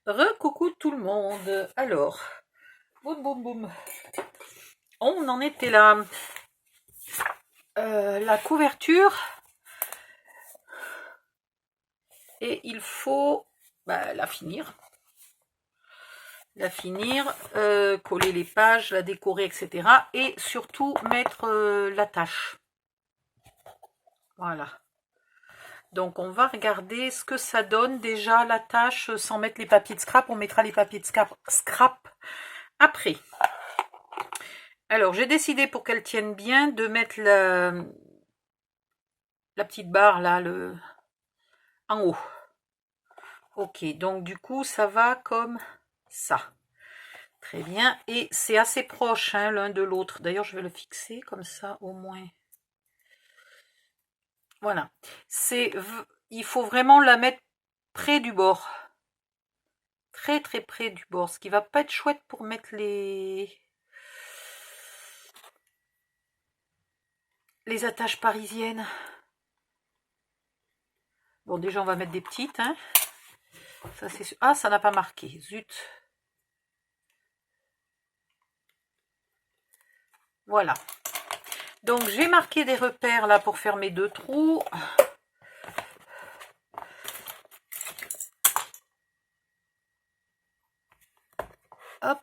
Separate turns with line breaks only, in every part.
Re-coucou tout le monde. Alors, boum boum boum. On en était là. La couverture. Et il faut la finir. Coller les pages, la décorer, etc. Et surtout mettre l'attache. Voilà. Donc on va regarder ce que ça donne déjà l'attache sans mettre les papiers de scrap. On mettra les papiers de scrap après. Alors j'ai décidé pour qu'elle tienne bien de mettre la petite barre là en haut. Ok, donc du coup ça va comme ça. Très bien, et c'est assez proche hein, l'un de l'autre. D'ailleurs je vais le fixer comme ça au moins. Voilà, il faut vraiment la mettre près du bord. Très très près du bord, ce qui va pas être chouette pour mettre les attaches parisiennes. Bon, déjà on va mettre des petites. Hein. Ça, c'est... Ah, ça n'a pas marqué, zut. Voilà. Donc j'ai marqué des repères là pour faire mes 2 trous. Hop.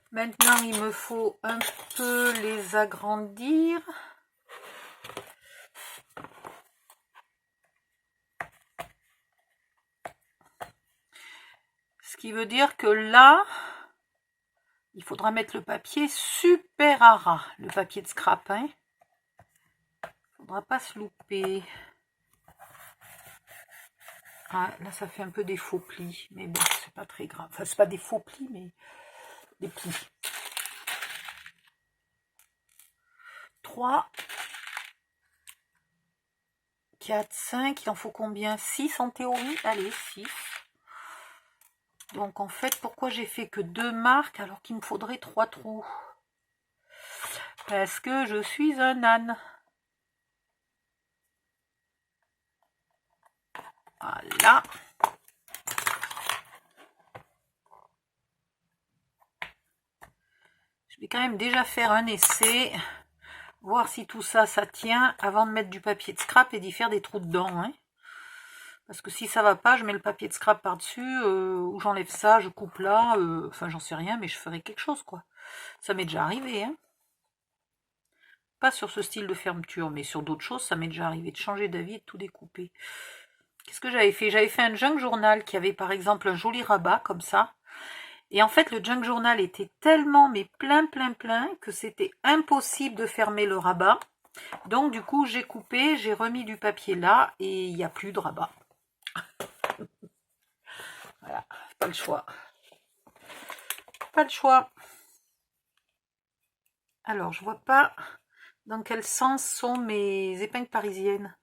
Maintenant, il me faut un peu les agrandir. Ce qui veut dire que là, il faudra mettre le papier super à ras, le papier de scrap. Hein. Faudra pas se louper. Ah, là, ça fait un peu des faux plis, mais bon, c'est pas très grave. Enfin, c'est pas des faux plis, mais des plis. 3, 4, 5, il en faut combien? 6 en théorie? Allez, 6. Donc en fait, pourquoi j'ai fait que 2 marques alors qu'il me faudrait 3 trous? Parce que je suis un âne. Voilà. Je vais quand même déjà faire un essai, voir si tout ça, ça tient, avant de mettre du papier de scrap et d'y faire des trous dedans. Hein. Parce que si ça va pas, je mets le papier de scrap par-dessus, ou j'enlève ça, je coupe là, enfin j'en sais rien, mais je ferai quelque chose, quoi. Ça m'est déjà arrivé, hein. Pas sur ce style de fermeture, mais sur d'autres choses, ça m'est déjà arrivé de changer d'avis et de tout découper. Qu'est-ce que j'avais fait? J'avais fait un junk journal qui avait par exemple un joli rabat, comme ça. Et en fait, le junk journal était tellement, mais plein, que c'était impossible de fermer le rabat. Donc du coup, j'ai coupé, j'ai remis du papier là, et il n'y a plus de rabat. Voilà, pas le choix. Pas le choix. Alors, je vois pas dans quel sens sont mes épingles parisiennes.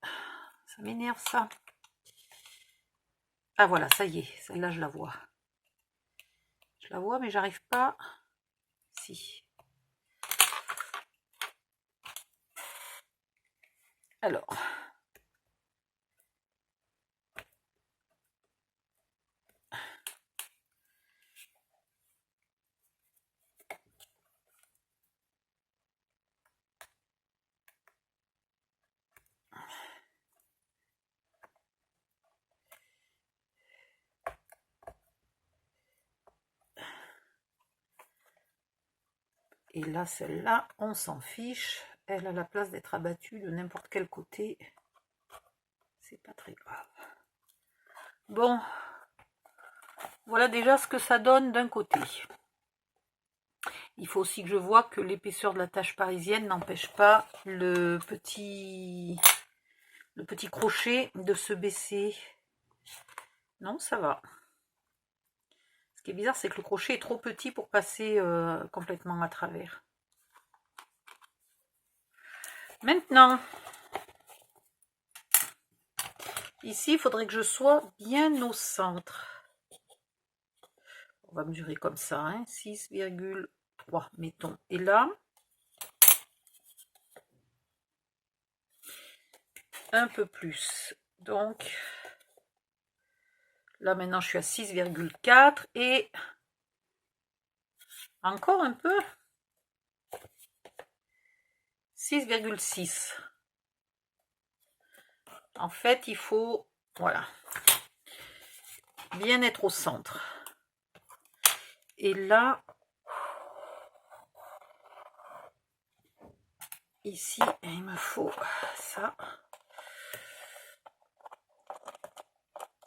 Ça m'énerve ça. Ah voilà, ça y est, celle-là je la vois. Je la vois, mais j'arrive pas. Si. Alors. Et là, celle-là, on s'en fiche. Elle a la place d'être abattue de n'importe quel côté. C'est pas très grave. Bon. Voilà déjà ce que ça donne d'un côté. Il faut aussi que je vois que l'épaisseur de la tache parisienne n'empêche pas le petit crochet de se baisser. Non, ça va. Ce qui est bizarre, c'est que le crochet est trop petit pour passer complètement à travers. Maintenant, ici, il faudrait que je sois bien au centre. On va mesurer comme ça, hein, 6,3, mettons. Et là, un peu plus. Donc, là maintenant je suis à 6,4 et encore un peu. 6,6. En fait, il faut, voilà, bien être au centre. Et là, ici, il me faut ça.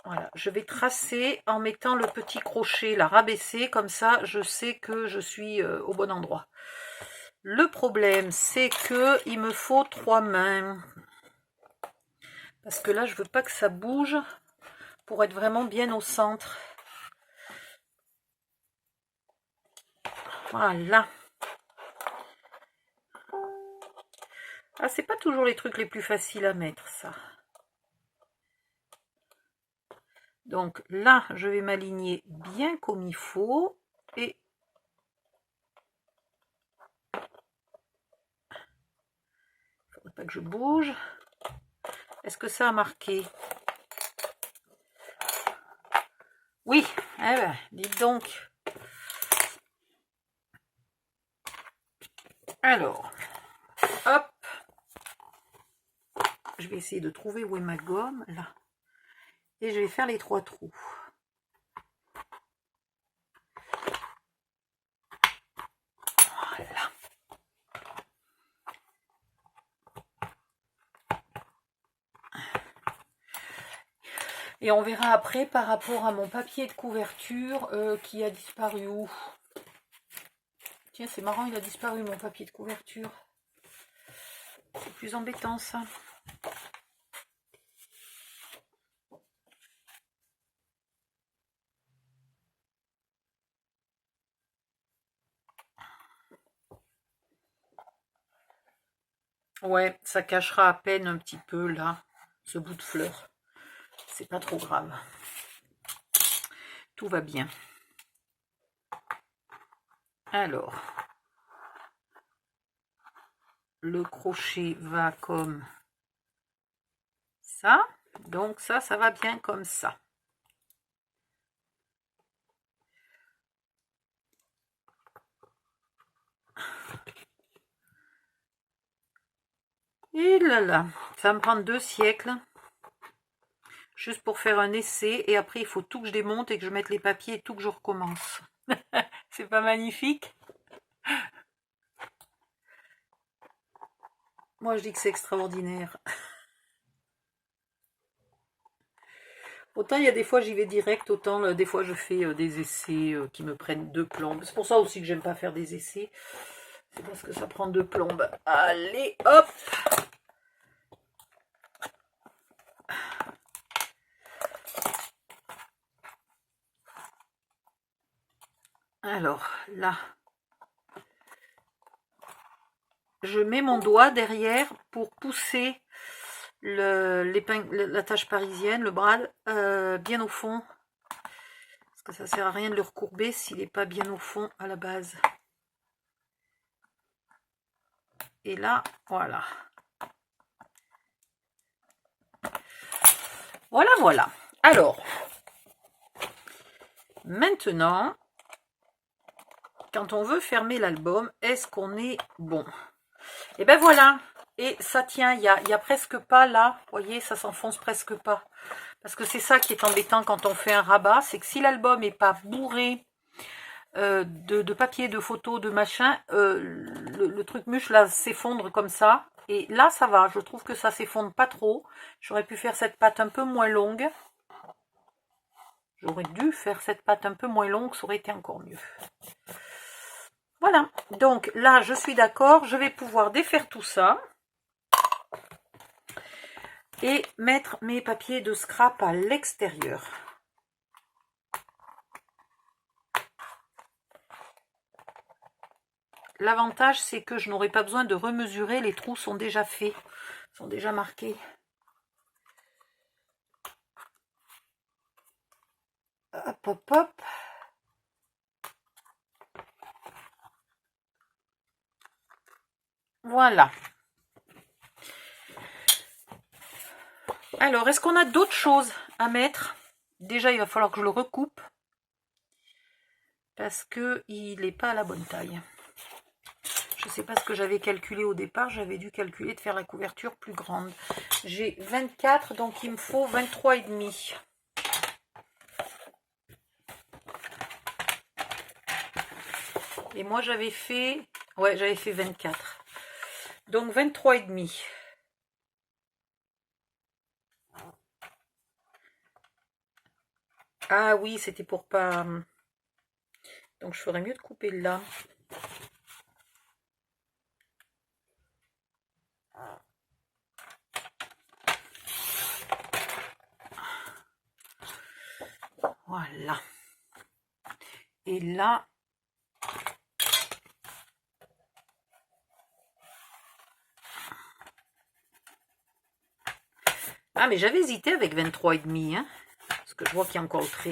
Voilà, je vais tracer en mettant le petit crochet, la rabaisser, comme ça je sais que je suis au bon endroit. Le problème, c'est que il me faut 3 mains. Parce que là, je veux pas que ça bouge pour être vraiment bien au centre. Voilà. Ah, c'est pas toujours les trucs les plus faciles à mettre, ça. Donc là, je vais m'aligner bien comme il faut. Et il faudrait pas que je bouge. Est-ce que ça a marqué? Oui, eh ben, dites donc. Alors, hop. Je vais essayer de trouver où est ma gomme, là. Et je vais faire les 3 trous. Voilà. Et on verra après par rapport à mon papier de couverture qui a disparu où. Tiens, c'est marrant, il a disparu mon papier de couverture. C'est plus embêtant ça. Ouais, ça cachera à peine un petit peu là, ce bout de fleur. C'est pas trop grave. Tout va bien. Alors, le crochet va comme ça. Donc ça va bien comme ça. Et là là, ça va me prendre 2 siècles. Juste pour faire un essai. Et après, il faut tout que je démonte et que je mette les papiers et tout que je recommence. C'est pas magnifique? Moi, je dis que c'est extraordinaire. Autant il y a des fois j'y vais direct, autant des fois je fais des essais qui me prennent 2 plombes. C'est pour ça aussi que j'aime pas faire des essais. C'est parce que ça prend 2 plombes. Allez, hop! Alors, là, je mets mon doigt derrière pour pousser l'attache parisienne, le brad, bien au fond. Parce que ça sert à rien de le recourber s'il n'est pas bien au fond à la base. Et là, voilà. Voilà, voilà. Alors, maintenant, quand on veut fermer l'album, est-ce qu'on est bon? Et ben voilà. Et ça tient, il y a presque pas là. Vous voyez, ça s'enfonce presque pas. Parce que c'est ça qui est embêtant quand on fait un rabat. C'est que si l'album n'est pas bourré de papier, de photos, de machin, le truc mûche là s'effondre comme ça. Et là, ça va. Je trouve que ça s'effondre pas trop. J'aurais pu faire cette pâte un peu moins longue. J'aurais dû faire cette pâte un peu moins longue. Ça aurait été encore mieux. Voilà. Donc là, je suis d'accord. Je vais pouvoir défaire tout ça. Et mettre mes papiers de scrap à l'extérieur. L'avantage, c'est que je n'aurai pas besoin de remesurer. Les trous sont déjà faits, sont déjà marqués. Hop, hop, hop. Voilà. Alors, est-ce qu'on a d'autres choses à mettre? Déjà, il va falloir que je le recoupe. Parce qu'il n'est pas à la bonne taille. Je ne sais pas ce que j'avais calculé au départ. J'avais dû calculer de faire la couverture plus grande. J'ai 24, donc il me faut 23,5. Et moi, j'avais fait... Ouais, j'avais fait 24. Donc, 23,5. Ah oui, c'était pour pas... Donc, je ferais mieux de couper là. Voilà. Et là... Ah, mais j'avais hésité avec 23,5, hein, parce que je vois qu'il y a encore le trait.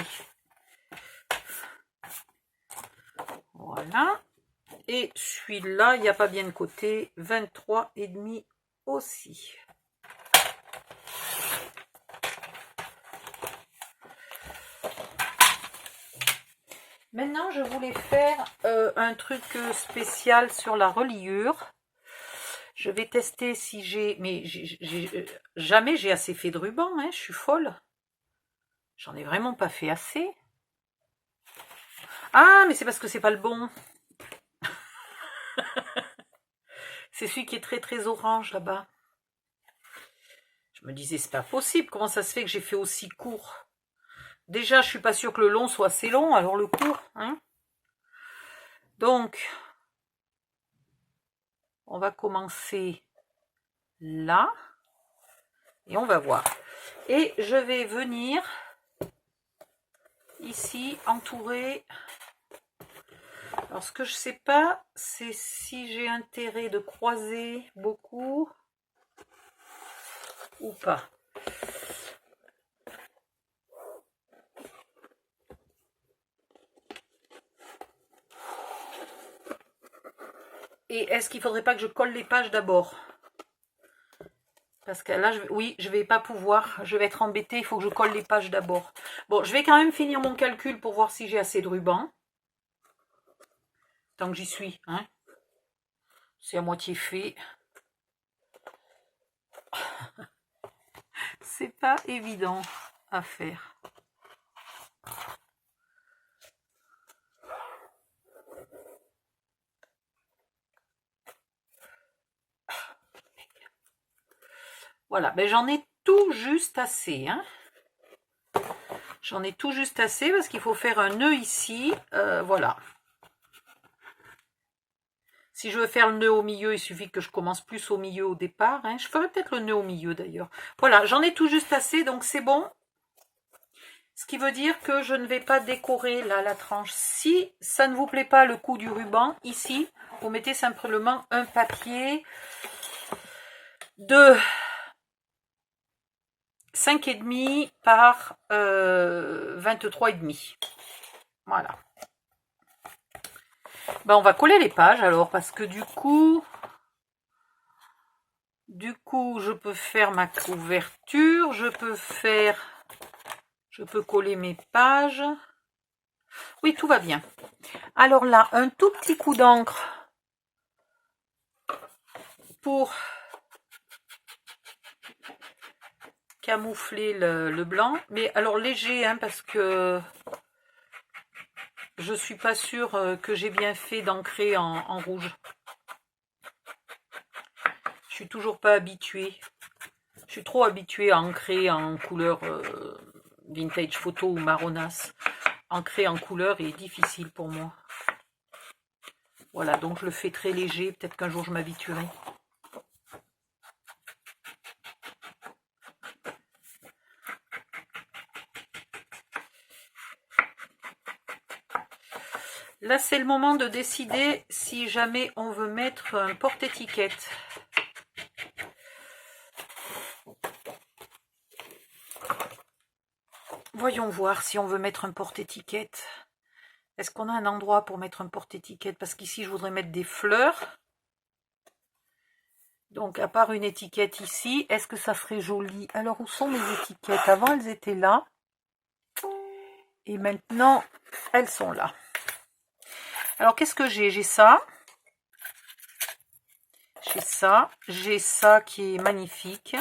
Voilà. Et celui-là, il n'y a pas bien de côté, 23,5 aussi. Maintenant, je voulais faire un truc spécial sur la reliure. Je vais tester si j'ai... Mais jamais j'ai assez fait de ruban, hein, je suis folle. J'en ai vraiment pas fait assez. Ah, mais c'est parce que c'est pas le bon. C'est celui qui est très très orange là-bas. Je me disais, c'est pas possible. Comment ça se fait que j'ai fait aussi court? Déjà, je suis pas sûre que le long soit assez long, alors le court, hein. Donc, on va commencer là. Et on va voir. Et je vais venir ici entourer. Alors, ce que je sais pas, c'est si j'ai intérêt de croiser beaucoup ou pas. Et est-ce qu'il faudrait pas que je colle les pages d'abord? Parce que là, oui, je vais pas pouvoir. Je vais être embêtée, il faut que je colle les pages d'abord. Bon, je vais quand même finir mon calcul pour voir si j'ai assez de ruban. Tant que j'y suis, hein. C'est à moitié fait. C'est pas évident à faire. Voilà, ben j'en ai tout juste assez, hein. J'en ai tout juste assez parce qu'il faut faire un nœud ici, voilà. Si je veux faire le nœud au milieu, il suffit que je commence plus au milieu au départ, hein. Je ferai peut-être le nœud au milieu d'ailleurs. Voilà, j'en ai tout juste assez, donc c'est bon. Ce qui veut dire que je ne vais pas décorer là la tranche. Si ça ne vous plaît pas le coup du ruban, ici, vous mettez simplement un papier de 5,5 par 23,5. Voilà. Ben, on va coller les pages alors, parce que du coup, je peux faire ma couverture, je peux coller mes pages. Oui, tout va bien. Alors là, un tout petit coup d'encre pour camoufler le blanc. Mais alors léger, hein, parce que je suis pas sûre que j'ai bien fait d'ancrer en rouge. Je suis toujours pas habituée. Je suis trop habituée à ancrer en couleur vintage photo ou marronasse. Ancrer en couleur est difficile pour moi. Voilà, donc je le fais très léger. Peut-être qu'un jour je m'habituerai. Là, c'est le moment de décider si jamais on veut mettre un porte-étiquette. Voyons voir si on veut mettre un porte-étiquette. Est-ce qu'on a un endroit pour mettre un porte-étiquette? Parce qu'ici, je voudrais mettre des fleurs. Donc, à part une étiquette ici, est-ce que ça serait joli? Alors, où sont mes étiquettes? Avant, elles étaient là. Et maintenant, elles sont là. Alors, qu'est-ce que j'ai? J'ai ça. J'ai ça qui est magnifique.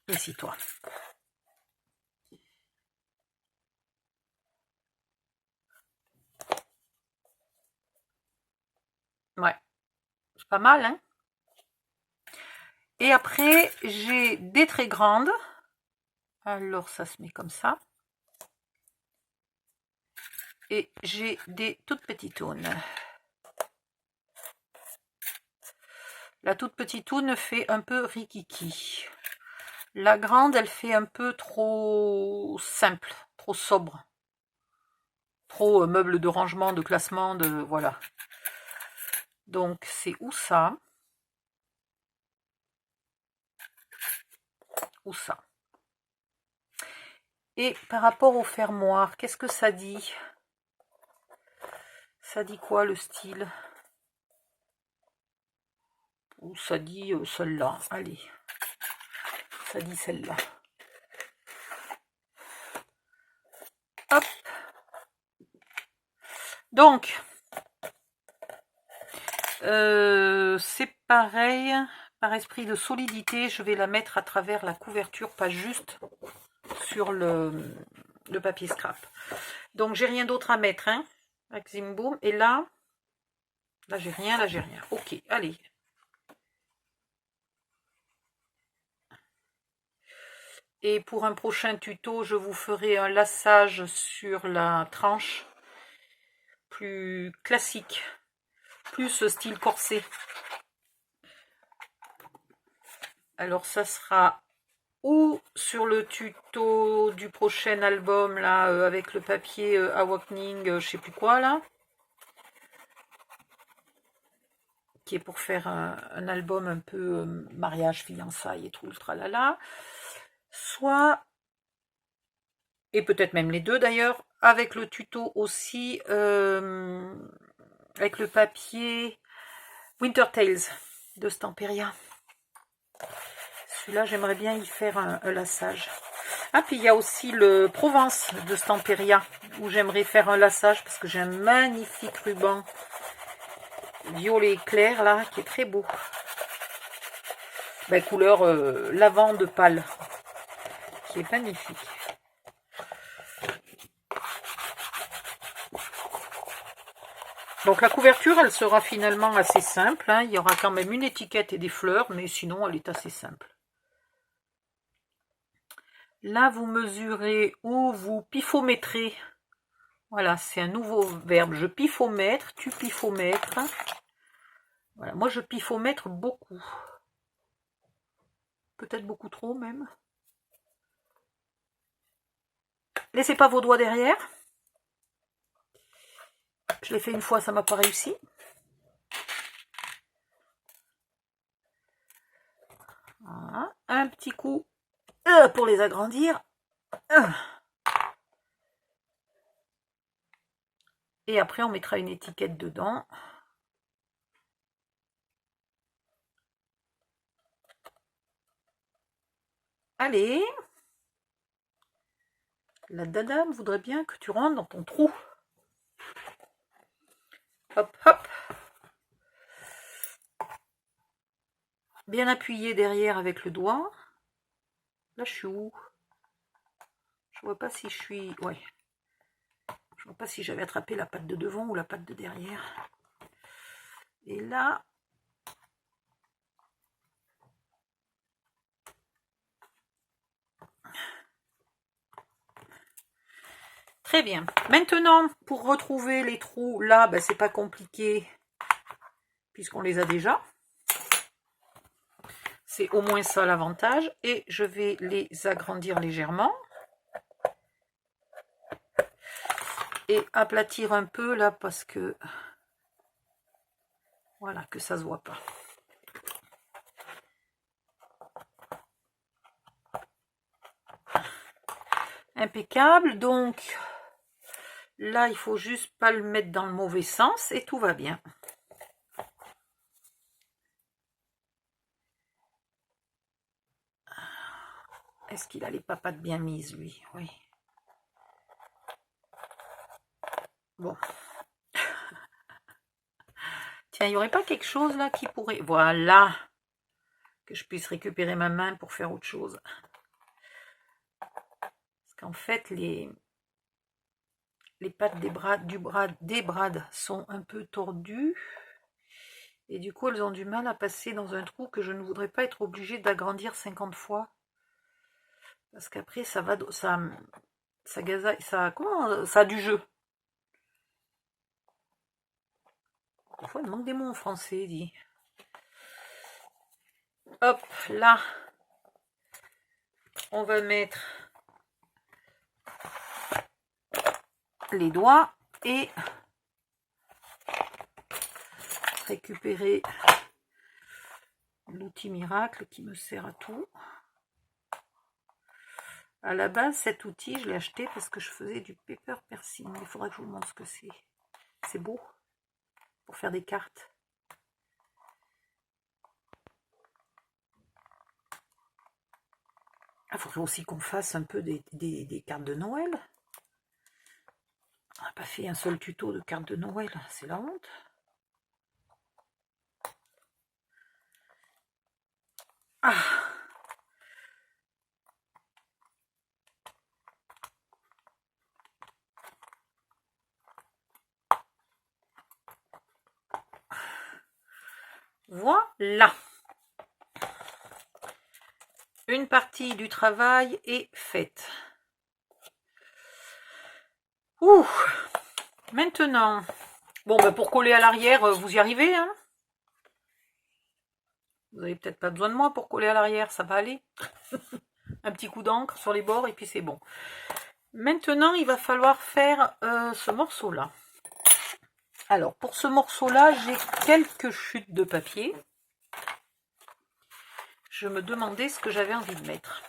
Ici, toi. Ouais. C'est pas mal, hein? Et après, j'ai des très grandes. Alors, ça se met comme ça. Et j'ai des toutes petitounes. La toute petitoune fait un peu rikiki. La grande, elle fait un peu trop simple, trop sobre. Trop meuble de rangement, de classement, de... Voilà. Donc, c'est ou ça. Ou ça. Et par rapport au fermoir, qu'est-ce que ça dit? Ça dit quoi, le style? Ou ça dit celle-là. Allez. Ça dit celle-là. Hop. Donc, c'est pareil. Par esprit de solidité, je vais la mettre à travers la couverture, pas juste sur le papier scrap. Donc, j'ai rien d'autre à mettre, hein, avec Zimboum. Et là j'ai rien, là, j'ai rien. Ok, allez. Et pour un prochain tuto, je vous ferai un lassage sur la tranche plus classique, plus style corset. Alors, ça sera ou sur le tuto du prochain album, là, avec le papier Awakening, je sais plus quoi, là. Qui est pour faire un album un peu mariage, fiançailles et tout, le tralala. Soit, et peut-être même les deux d'ailleurs, avec le tuto aussi, avec le papier Winter Tales de Stamperia. Celui-là, j'aimerais bien y faire un lassage. Ah, puis il y a aussi le Provence de Stamperia, où j'aimerais faire un lassage, parce que j'ai un magnifique ruban violet clair, là, qui est très beau. Ben, couleur lavande pâle, qui est magnifique. Donc la couverture, elle sera finalement assez simple, hein. Il y aura quand même une étiquette et des fleurs, mais sinon, elle est assez simple. Là, vous mesurez ou vous pifométrez. Voilà, c'est un nouveau verbe. Je pifomètre, tu pifomètres. Voilà, moi je pifomètre beaucoup. Peut-être beaucoup trop même. Laissez pas vos doigts derrière. Je l'ai fait une fois, ça m'a pas réussi. Voilà, un petit coup pour les agrandir. Et après, on mettra une étiquette dedans. Allez. La dame voudrait bien que tu rentres dans ton trou. Hop, hop. Bien appuyé derrière avec le doigt. Là, je suis où? Je vois pas si je suis... Ouais. Je vois pas si j'avais attrapé la patte de devant ou la patte de derrière. Et là... Très bien. Maintenant, pour retrouver les trous, là, ben, c'est pas compliqué, puisqu'on les a déjà. C'est au moins ça l'avantage. Et je vais les agrandir légèrement. Et aplatir un peu, là, parce que... Voilà, que ça se voit pas. Impeccable. Donc, là, il faut juste pas le mettre dans le mauvais sens et tout va bien. Est-ce qu'il a les papates bien mises, lui? Oui. Bon. Tiens, il n'y aurait pas quelque chose là qui pourrait... Voilà. Que je puisse récupérer ma main pour faire autre chose. Parce qu'en fait, les pattes des brades sont un peu tordues. Et du coup, elles ont du mal à passer dans un trou que je ne voudrais pas être obligée d'agrandir 50 fois. Parce qu'après, ça va... Ça gazaille... Comment ça a du jeu. Des fois, il manque des mots en français, dit. Hop, là. On va mettre les doigts et récupérer l'outil miracle qui me sert à tout. À la base, cet outil, je l'ai acheté parce que je faisais du paper piercing. Il faudra que je vous montre ce que c'est. C'est beau pour faire des cartes. Il faudrait aussi qu'on fasse un peu des cartes de Noël. On n'a pas fait un seul tuto de cartes de Noël, c'est la honte. Ah! Voilà. Une partie du travail est faite. Ouh! Maintenant, bon, ben pour coller à l'arrière, vous y arrivez, hein? Vous n'avez peut-être pas besoin de moi pour coller à l'arrière, ça va aller. Un petit coup d'encre sur les bords et puis c'est bon. Maintenant, il va falloir faire ce morceau-là. Alors, pour ce morceau-là, j'ai quelques chutes de papier. Je me demandais ce que j'avais envie de mettre.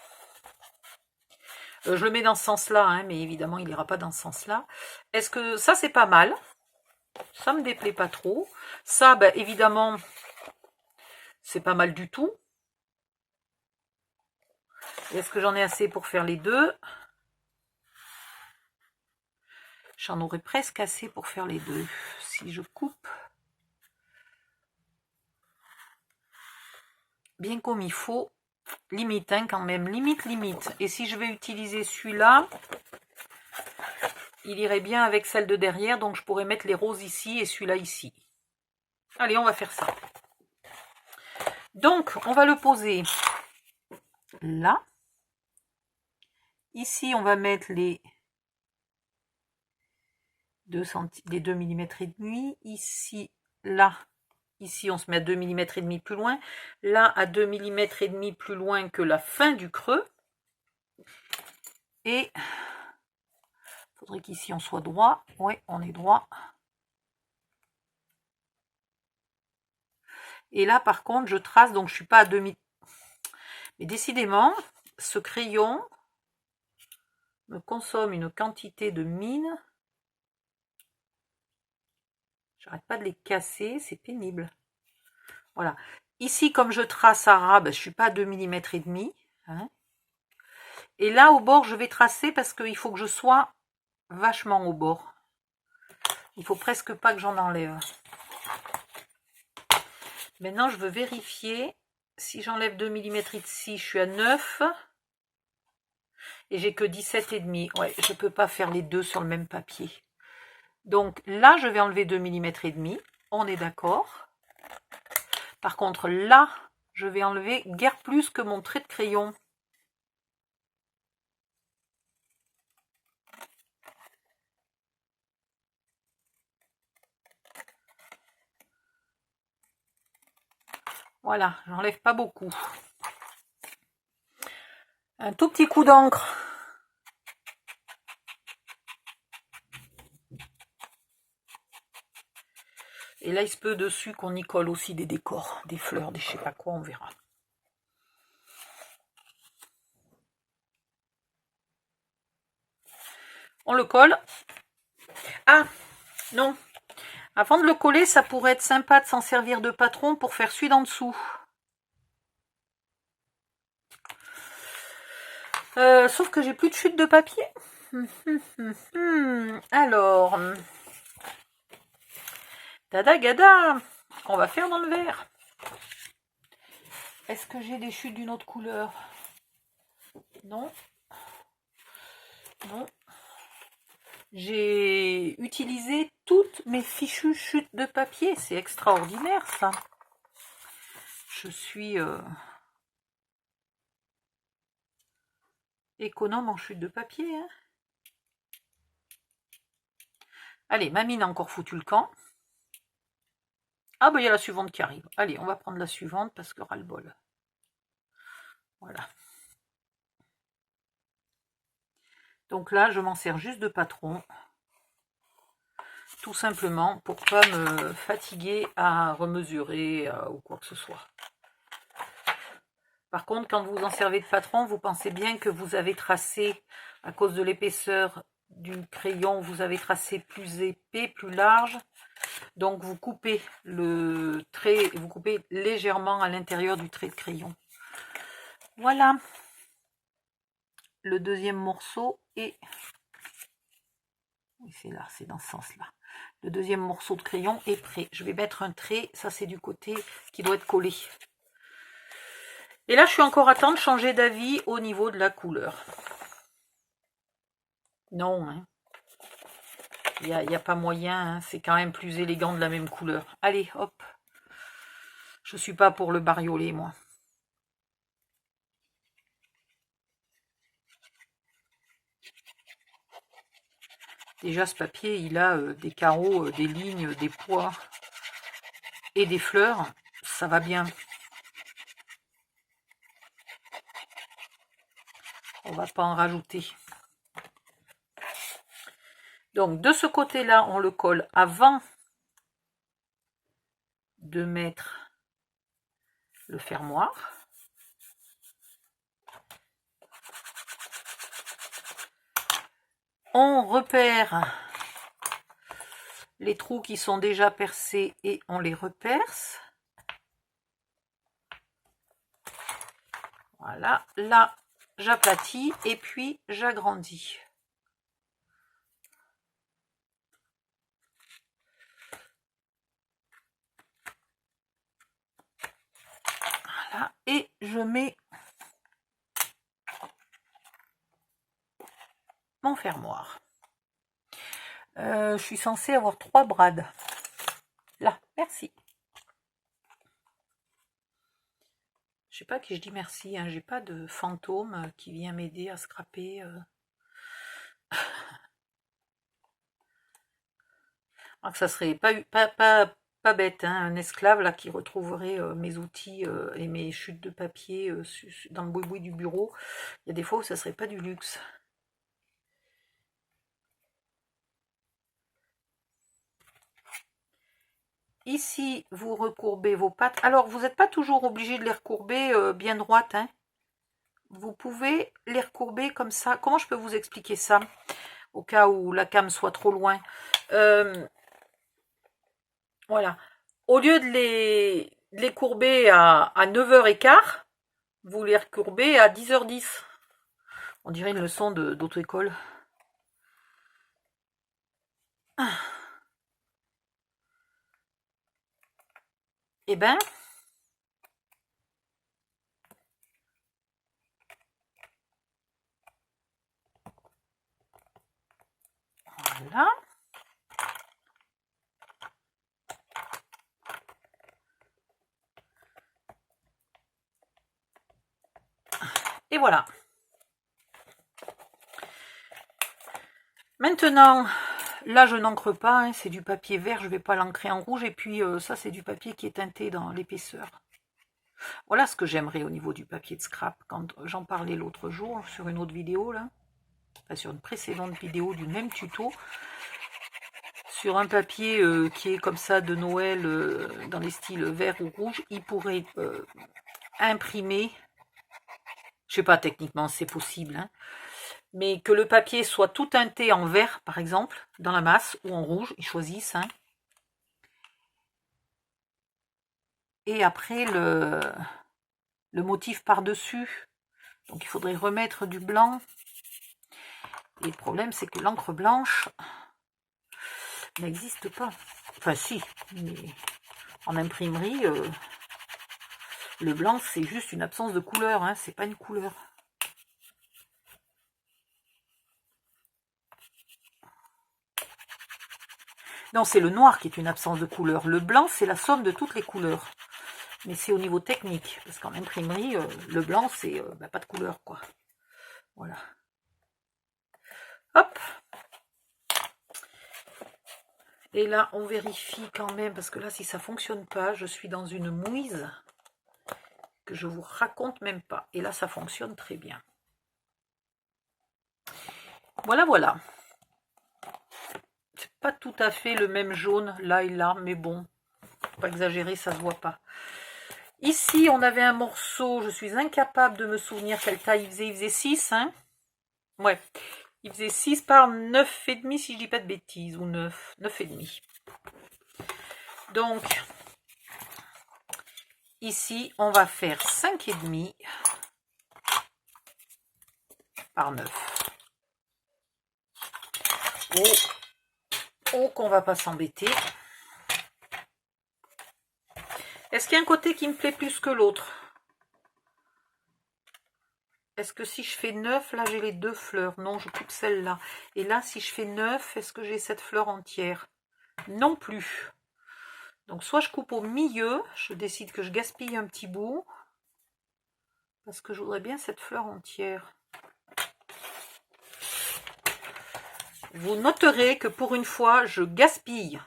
Je le mets dans ce sens-là, hein, mais évidemment, il n'ira pas dans ce sens-là. Est-ce que ça, c'est pas mal? Ça me déplaît pas trop. Ça, ben, évidemment, c'est pas mal du tout. Est-ce que j'en ai assez pour faire les deux? J'en aurais presque assez pour faire les deux. Si je coupe bien comme il faut, limite hein, quand même, limite. Et si je vais utiliser celui-là, il irait bien avec celle de derrière, donc je pourrais mettre les roses ici et celui-là ici. Allez, on va faire ça. Donc, on va le poser là. Ici, on va mettre les 2 mm et demi. Ici, là. Ici, on se met à 2 mm et demi plus loin. Là, à 2 mm et demi plus loin que la fin du creux. Et il faudrait qu'ici, on soit droit. Oui, on est droit. Et là, par contre, je trace, donc je ne suis pas à demi. Mais décidément, ce crayon me consomme une quantité de mine. J'arrête pas de les casser, c'est pénible. Voilà. Ici, comme je trace à ras, ben, je ne suis pas à 2 mm et demi. Hein. Et là, au bord, je vais tracer parce qu'il faut que je sois vachement au bord. Il faut presque pas que j'en enlève. Maintenant, je veux vérifier. Si j'enlève 2 mm ici, je suis à 9. Et j'ai que 17,5. Ouais, je ne peux pas faire les deux sur le même papier. Donc là, je vais enlever 2 mm et demi. On est d'accord. Par contre, là, je vais enlever guère plus que mon trait de crayon. Voilà, j'enlève pas beaucoup. Un tout petit coup d'encre. Et là, il se peut dessus qu'on y colle aussi des décors, des fleurs, des je sais pas quoi, on verra. On le colle. Ah, non. Avant de le coller, ça pourrait être sympa de s'en servir de patron pour faire celui d'en dessous. Sauf que j'ai plus de chute de papier. Alors, tada gada, on va faire dans le vert. Est-ce que j'ai des chutes d'une autre couleur? Non. Non. J'ai utilisé toutes mes fichues chutes de papier. C'est extraordinaire, ça. Je suis économe en chute de papier. Hein. Allez, Mamine a encore foutu le camp. Ah, bah, il y a la suivante qui arrive. Allez, on va prendre la suivante parce que ras-le-bol. Voilà. Donc là, je m'en sers juste de patron. Tout simplement pour pas me fatiguer à remesurer ou quoi que ce soit. Par contre, quand vous en servez de patron, vous pensez bien que vous avez tracé, à cause de l'épaisseur du crayon, vous avez tracé plus épais, plus large. Donc vous coupez le trait, vous coupez légèrement à l'intérieur du trait de crayon. Voilà. Le deuxième morceau est... Oui, c'est là, c'est dans ce sens-là. Le deuxième morceau de crayon est prêt. Je vais mettre un trait, ça c'est du côté qui doit être collé. Et là, je suis encore à temps de changer d'avis au niveau de la couleur. Non, hein. Il n'y a pas moyen, hein. C'est quand même plus élégant de la même couleur. Allez, hop. Je suis pas pour le bariolé, moi. Déjà, ce papier, il a des carreaux, des lignes, des pois et des fleurs. Ça va bien. On va pas en rajouter. Donc, de ce côté-là, on le colle avant de mettre le fermoir. On repère les trous qui sont déjà percés et on les reperce. Voilà, là, j'aplatis et puis j'agrandis. Voilà, et je mets mon fermoir. Je suis censée avoir 3 brades. Là, merci. Je sais pas à qui je dis merci, hein. J'ai pas de fantôme qui vient m'aider à scraper. Alors que ça serait pas bête, hein, un esclave là qui retrouverait mes outils et mes chutes de papier dans le boui-boui du bureau. Il y a des fois où ça serait pas du luxe. Ici, vous recourbez vos pattes. Alors, vous n'êtes pas toujours obligé de les recourber bien droites. Hein. Vous pouvez les recourber comme ça. Comment je peux vous expliquer ça? Au cas où la cam soit trop loin. Voilà. Au lieu de les courber à 9h15, vous les recourbez à 10h10. On dirait une leçon d'auto-école. Eh ben, voilà. Et voilà. Maintenant, là je n'encre pas, hein, c'est du papier vert, je ne vais pas l'encrer en rouge. Et puis ça c'est du papier qui est teinté dans l'épaisseur. Voilà ce que j'aimerais au niveau du papier de scrap. Quand j'en parlais l'autre jour sur une autre vidéo, là, enfin, sur une précédente vidéo du même tuto, sur un papier qui est comme ça de Noël, dans les styles vert ou rouge, il pourrait imprimer, je sais pas techniquement c'est possible, hein, mais que le papier soit tout teinté en vert par exemple, dans la masse, ou en rouge, ils choisissent, hein. Et après le motif par-dessus, Donc il faudrait remettre du blanc. Et le problème, c'est que l'encre blanche n'existe pas. Enfin si, mais en imprimerie, le blanc, c'est juste une absence de couleur, hein, c'est pas une couleur. Non, c'est le noir qui est une absence de couleur. Le blanc, c'est la somme de toutes les couleurs. Mais c'est au niveau technique. Parce qu'en imprimerie, le blanc, c'est pas de couleur, quoi. Voilà. Hop. Et là, on vérifie quand même, parce que là, si ça ne fonctionne pas, je suis dans une mouise que je vous raconte même pas. Et là, ça fonctionne très bien. Voilà, voilà. C'est pas tout à fait le même jaune, là et là, mais bon, faut pas exagérer, ça se voit pas. Ici, on avait un morceau, je suis incapable de me souvenir quelle taille il faisait 6, hein. Ouais, il faisait 6 par 9,5 si je dis pas de bêtises, ou 9, 9,5. Donc, ici, on va faire 5,5 par 9. Oh, qu'on va pas s'embêter. Est-ce qu'il y a un côté qui me plaît plus que l'autre? Est-ce que si je fais 9, là j'ai les 2 fleurs? Non, je coupe celle-là. Et là, si je fais 9, est-ce que j'ai cette fleur entière? Non plus. Donc soit je coupe au milieu, je décide que je gaspille un petit bout, parce que je voudrais bien cette fleur entière. Vous noterez que pour une fois, je gaspille.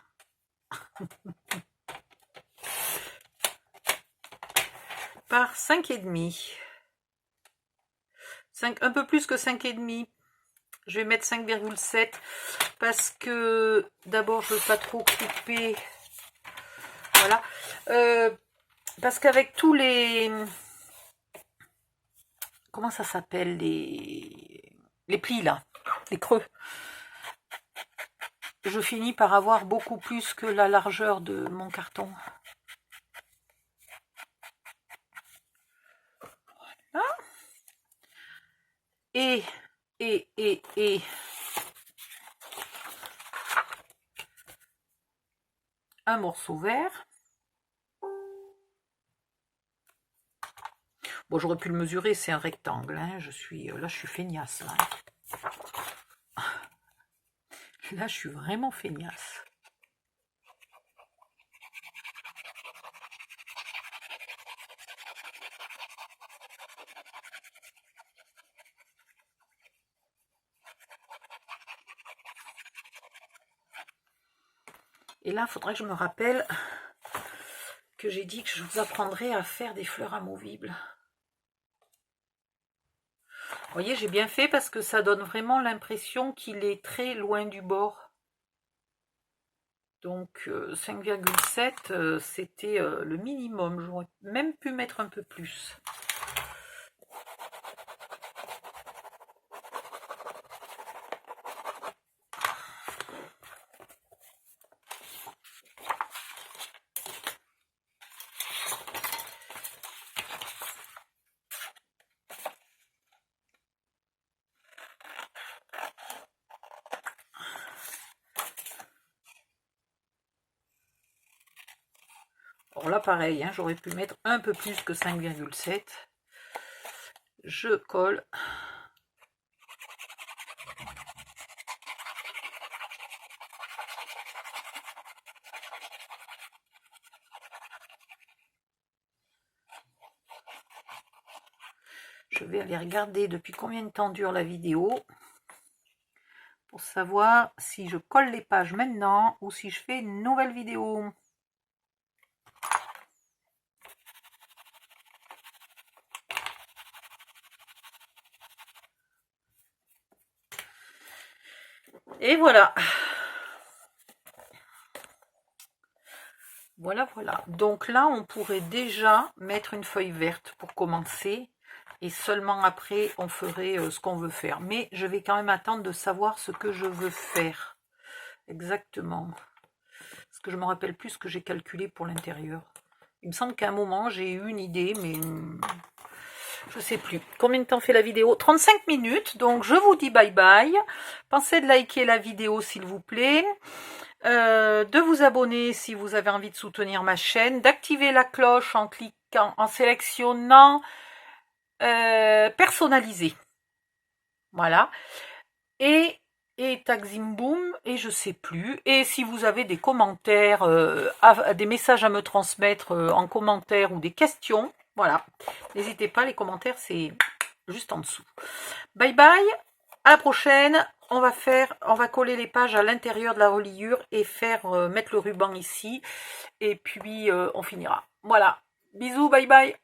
Par 5,5. Un peu plus que 5,5. Je vais mettre 5,7 parce que d'abord je ne veux pas trop couper. Voilà. Parce qu'avec tous les... Comment ça s'appelle, les plis là, les creux. Je finis par avoir beaucoup plus que la largeur de mon carton. Voilà. Et un morceau vert. Bon, j'aurais pu le mesurer, c'est un rectangle. Hein. Là, je suis feignasse. Là. Là, je suis vraiment feignasse. Et là, il faudrait que je me rappelle que j'ai dit que je vous apprendrais à faire des fleurs amovibles. Vous voyez, j'ai bien fait parce que ça donne vraiment l'impression qu'il est très loin du bord. Donc 5,7, c'était le minimum. J'aurais même pu mettre un peu plus. Bon, là, pareil, hein, j'aurais pu mettre un peu plus que 5,7. Je colle. Je vais aller regarder depuis combien de temps dure la vidéo pour savoir si je colle les pages maintenant ou si je fais une nouvelle vidéo. Et voilà. Voilà, voilà. Donc là, on pourrait déjà mettre une feuille verte pour commencer. Et seulement après, on ferait ce qu'on veut faire. Mais je vais quand même attendre de savoir ce que je veux faire. Exactement. Parce que je me rappelle plus ce que j'ai calculé pour l'intérieur. Il me semble qu'à un moment, j'ai eu une idée, mais Je sais plus. Combien de temps fait la vidéo? 35 minutes. Donc, je vous dis bye bye. Pensez de liker la vidéo, s'il vous plaît. De vous abonner si vous avez envie de soutenir ma chaîne. D'activer la cloche en cliquant, en sélectionnant personnaliser. Voilà. Et Tagzimboum, et je sais plus. Et si vous avez des commentaires, des messages à me transmettre en commentaire ou des questions, voilà. N'hésitez pas, les commentaires, c'est juste en dessous. Bye bye, à la prochaine. On va coller les pages à l'intérieur de la reliure et mettre le ruban ici. Et puis, on finira. Voilà. Bisous, bye bye.